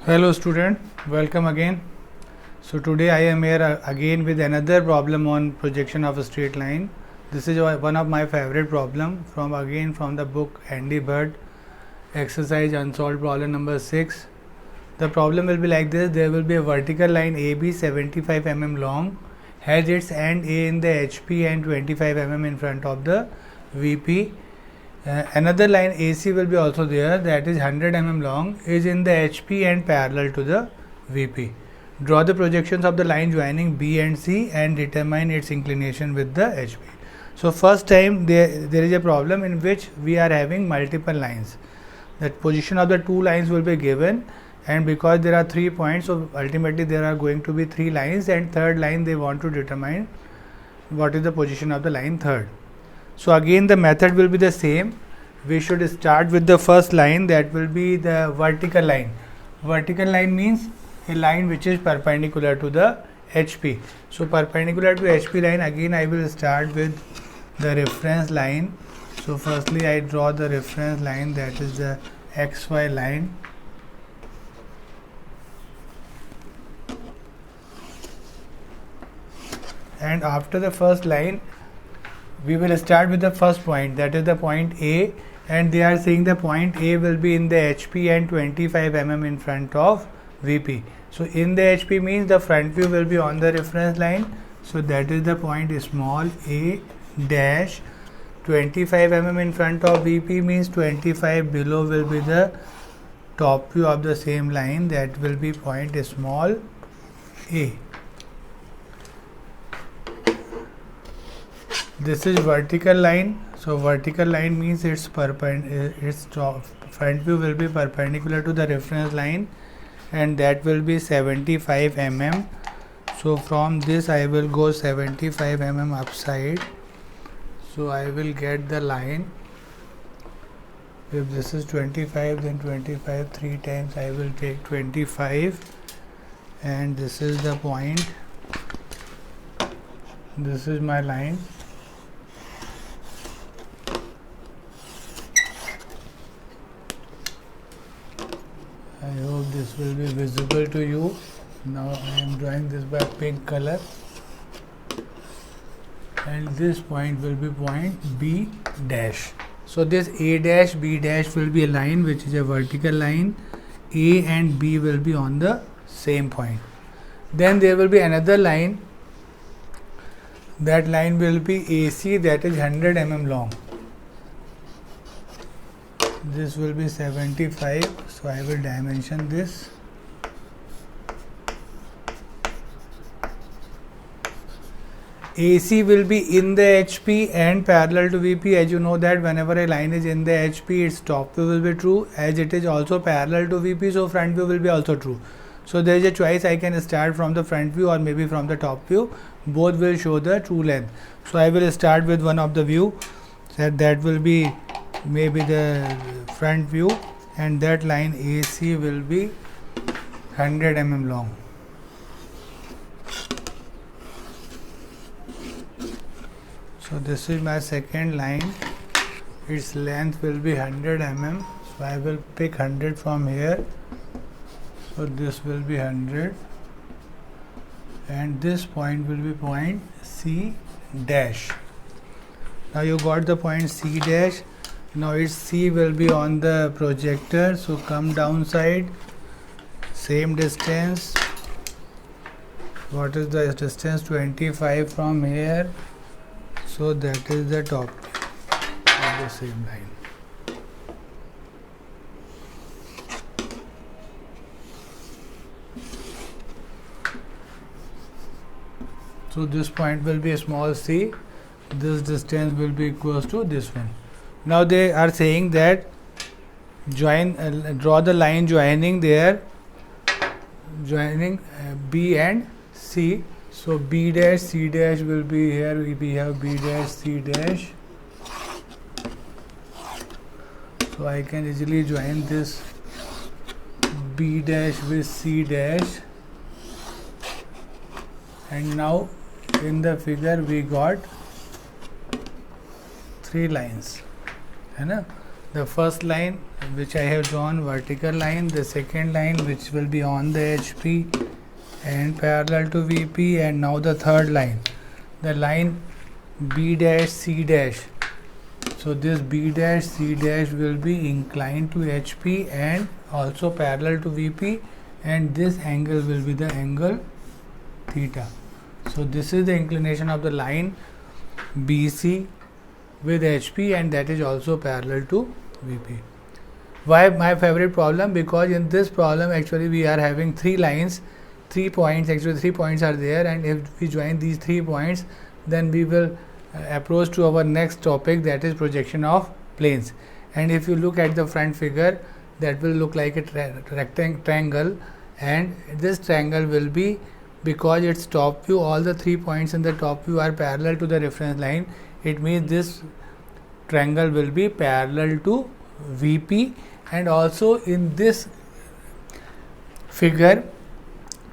Hello student, welcome again. So today I am here again with another problem on projection of a straight line. This is one of my favorite problem from the book Andy Bird, exercise unsolved problem number 6. The problem will be like this: there will be a vertical line AB 75 mm long, has its end A in the HP and 25 mm in front of the VP. Another line AC will be also there, that is 100 mm long, is in the HP and parallel to the VP. Draw the projections of the line joining B and C and determine its inclination with the HP. So first time there is a problem in which we are having multiple lines. The position of the two lines will be given, and because there are 3 points, so ultimately there are going to be 3 lines, and third line they want to determine what is the position of the line third. So again the method will be the same. We should start with the first line, that will be the vertical line. Vertical line means a line which is perpendicular to the HP. So perpendicular to HP line, again I will start with the reference line. So firstly I draw the reference line, that is the XY line. And after the first line, we will start with the first point, that is the point A, and they are saying the point A will be in the HP and 25 mm in front of VP. So in the HP means the front view will be on the reference line, so that is the point small a dash. 25 mm in front of VP means 25 below will be the top view of the same line, that will be point small a. This is vertical line. So vertical line means its front view will be perpendicular to the reference line, and that will be 75 mm. So from this I will go 75 mm upside. So I will get the line. If this is 25, then 25 3 times I will take 25, and this is the point. This is my line. I hope this will be visible to you. Now I am drawing this by pink color, and this point will be point B dash. So this A dash B dash will be a line which is a vertical line. A and B will be on the same point. Then there will be another line. That line will be AC, that is 100 mm long. This will be 75, so I will dimension this. AC will be in the HP and parallel to VP. As you know that whenever a line is in the HP, its top view will be true, as it is also parallel to VP, so front view will be also true. So there is a choice, I can start from the front view or maybe from the top view. Both will show the true length. So I will start with one of the view, that will be maybe the front view, and that line AC will be 100 mm long. So this is my second line. Its length will be 100 mm. So I will pick 100 from here. So this will be 100, and this point will be point C dash. Now you got the point C dash. Now its C will be on the projector, so come downside, same distance. What is the distance? 25 from here, so that is the top of the same line. So this point will be a small c, this distance will be equals to this one. Now they are saying that draw the line joining there, joining B and C. So B dash C dash will be here. We have B dash C dash. So I can easily join this B dash with C dash, and now in the figure we got 3 lines, है ना. the first line which I have drawn vertical line, the second line which will be on the HP and parallel to VP, and now the third line, the line B dash C dash. So this B dash C dash will be inclined to HP and also parallel to VP, and this angle will be the angle theta. So this is the inclination of the line BC with HP, and that is also parallel to VP. Why my favorite problem? Because in this problem actually we are having 3 lines, 3 points, actually 3 points are there, and if we join these 3 points, then we will approach to our next topic, that is projection of planes. And if you look at the front figure, that will look like a triangle, and this triangle will be, because its top view, all the 3 points in the top view are parallel to the reference line, it means this triangle will be parallel to VP. And also in this figure,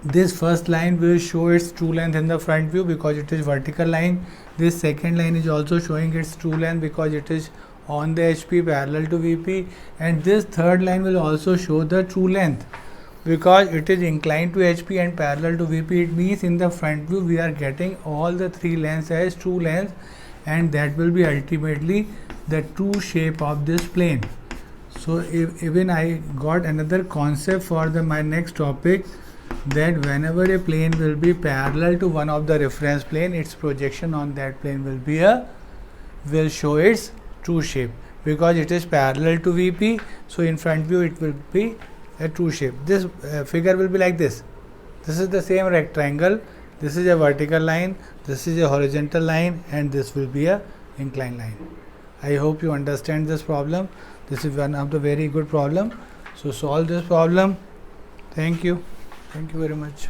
this first line will show its true length in the front view because it is vertical line. This second line is also showing its true length because it is on the HP parallel to VP, and this third line will also show the true length because it is inclined to HP and parallel to VP. It means in the front view we are getting all the 3 lengths as true length, and that will be ultimately the true shape of this plane. So even I got another concept for my next topic, that whenever a plane will be parallel to one of the reference plane, its projection on that plane will show its true shape because it is parallel to VP. So in front view it will be a true shape. This figure will be like this. This is the same rectangle. This is a vertical line, this is a horizontal line, and this will be a inclined line. I hope you understand this problem. This is one of the very good problem. So solve this problem. Thank you very much.